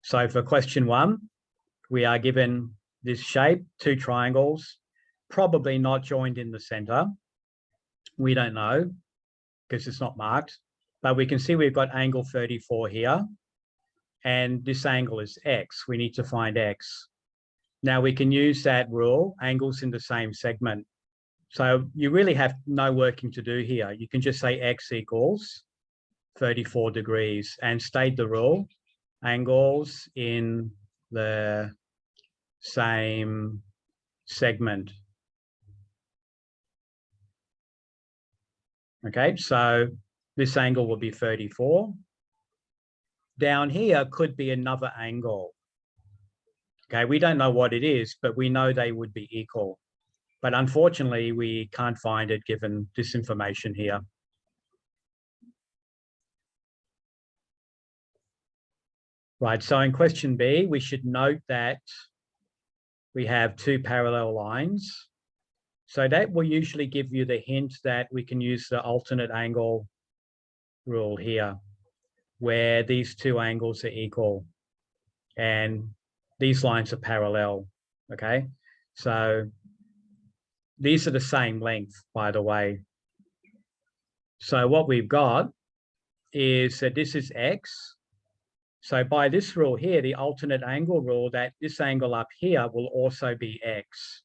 So for question 1, we are given this shape, 2 triangles, probably not joined in the center. We don't know because it's not marked, but we can see we've got angle 34 here, and this angle is X. We need to find X. Now we can use that rule, angles in the same segment. So you really have no working to do here. You can just say X equals 34 degrees and state the rule, angles in the same segment. Okay, so this angle will be 34. Down here could be another angle. Okay, we don't know what it is, but we know they would be equal. But unfortunately, we can't find it given this information here. Right, so in question B, we should note that we have 2 parallel lines. So that will usually give you the hint that we can use the alternate angle rule here, where these 2 angles are equal and these lines are parallel, okay? So these are the same length, by the way. So what we've got is that this is X. So by this rule here, the alternate angle rule, that this angle up here will also be X.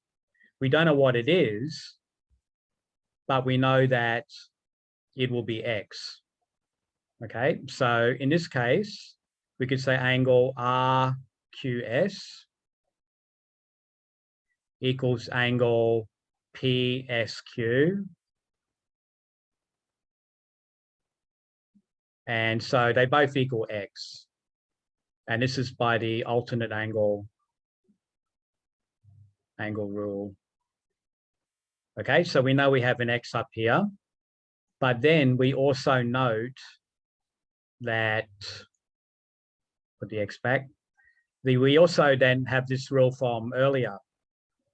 We don't know what it is, but we know that it will be X. Okay, so in this case, we could say angle RQS equals angle PSQ. And so they both equal X. And this is by the alternate angle rule. Okay, so we know we have an X up here, but then we also note that, put the X back, we also then have this rule from earlier,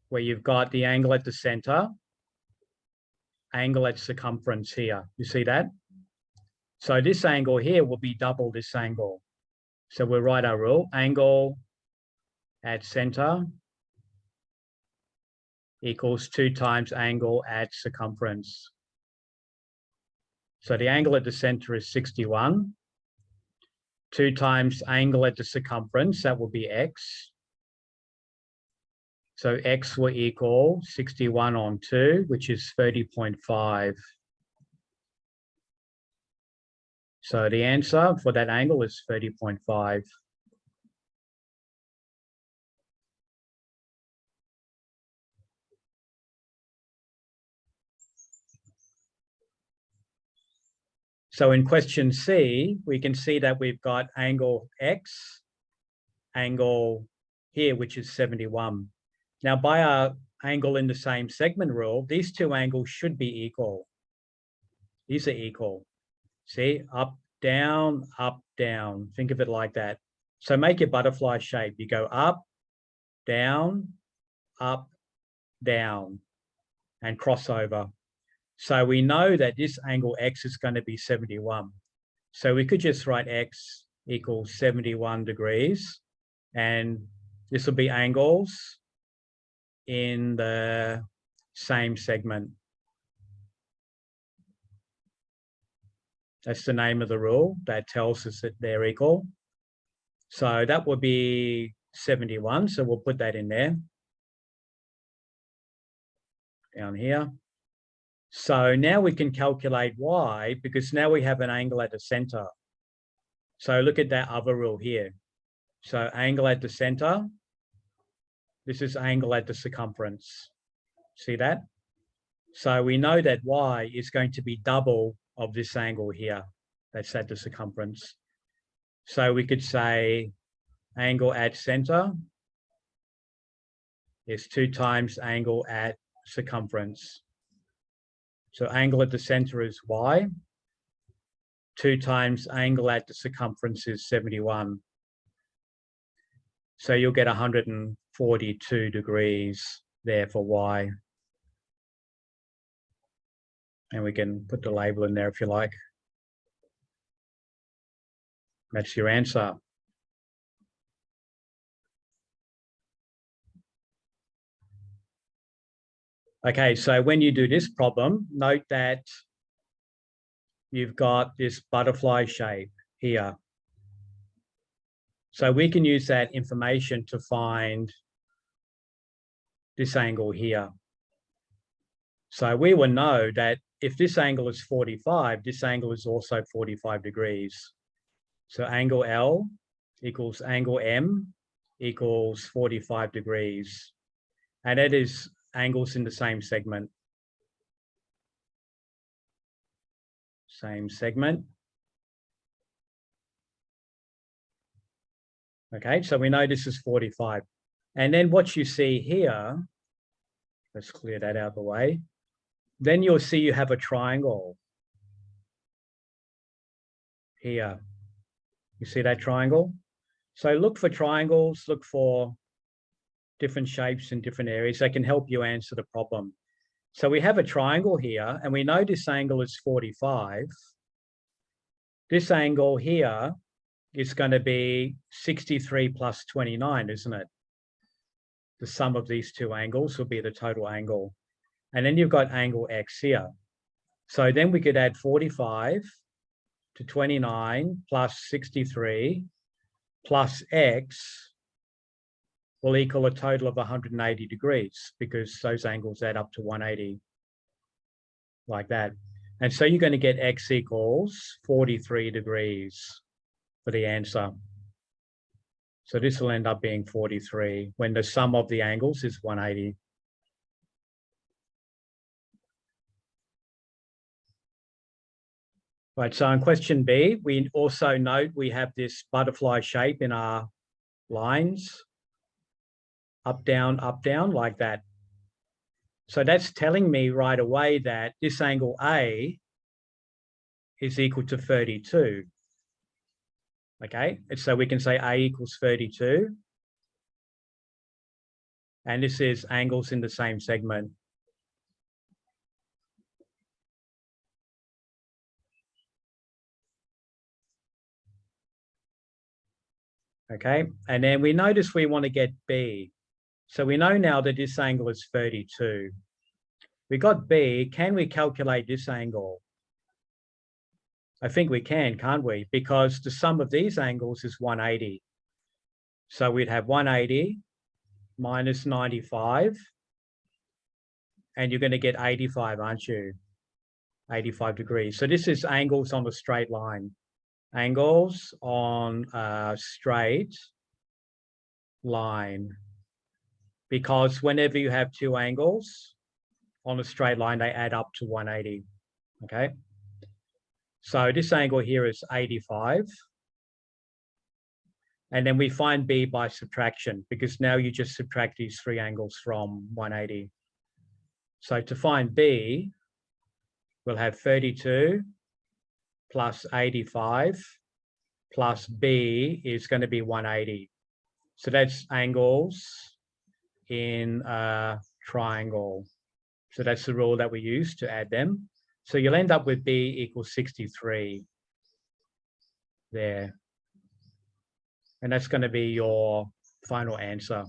where you've got the angle at the center, angle at circumference here. You see that? So this angle here will be double this angle. So we'll write our rule, angle at center equals 2 times angle at circumference. So the angle at the center is 61. 2 times angle at the circumference, that will be X. So X will equal 61 on 2, which is 30.5. So the answer for that angle is 30.5. So in question C, we can see that we've got angle X, angle here, which is 71. Now, by our angle in the same segment rule, these 2 angles should be equal. These are equal. See, up, down, up, down. Think of it like that. So make your butterfly shape. You go up, down, and cross over. So we know that this angle X is going to be 71. So we could just write X equals 71 degrees. And this will be angles in the same segment. That's the name of the rule that tells us that they're equal. So that would be 71. So we'll put that in there. Down here. So now we can calculate Y, because now we have an angle at the center. So look at that other rule here. So angle at the center. This is angle at the circumference. See that? So we know that Y is going to be double of this angle here that's at the circumference. So we could say angle at center is 2 times angle at circumference. So angle at the center is Y. 2 times angle at the circumference is 71. So you'll get 142 degrees there for Y. And we can put the label in there if you like. That's your answer. Okay, so when you do this problem, note that you've got this butterfly shape here. So we can use that information to find this angle here. So we will know that if this angle is 45, this angle is also 45 degrees. So angle L equals angle M equals 45 degrees. And that is angles in the same segment. Same segment. Okay, so we know this is 45. And then what you see here, let's clear that out of the way. Then you'll see you have a triangle here. You see that triangle? So look for triangles, look for different shapes in different areas that can help you answer the problem. So we have a triangle here, and we know this angle is 45. This angle here is going to be 63 plus 29, isn't it? The sum of these two angles will be the total angle. And then you've got angle X here. So then we could add 45 to 29 plus 63 plus X will equal a total of 180 degrees because those angles add up to 180, like that. And so you're going to get X equals 43 degrees for the answer. So this will end up being 43 when the sum of the angles is 180. Right, so in question B, we also note we have this butterfly shape in our lines, up, down, like that. So that's telling me right away that this angle A is equal to 32. Okay, and so we can say A equals 32. And this is angles in the same segment. Okay, and then we notice we want to get B. So we know now that this angle is 32. We got B, can we calculate this angle? I think we can, can't we? Because the sum of these angles is 180. So we'd have 180 minus 95, and you're going to get 85, aren't you? 85 degrees. So this is angles on a straight line. Angles on a straight line. Because whenever you have two angles on a straight line, they add up to 180, okay? So this angle here is 85. And then we find B by subtraction, because now you just subtract these three angles from 180. So to find B, we'll have 32 plus 85 plus B is going to be 180. So that's angles in a triangle. So that's the rule that we use to add them. So you'll end up with B equals 63 there. And that's going to be your final answer.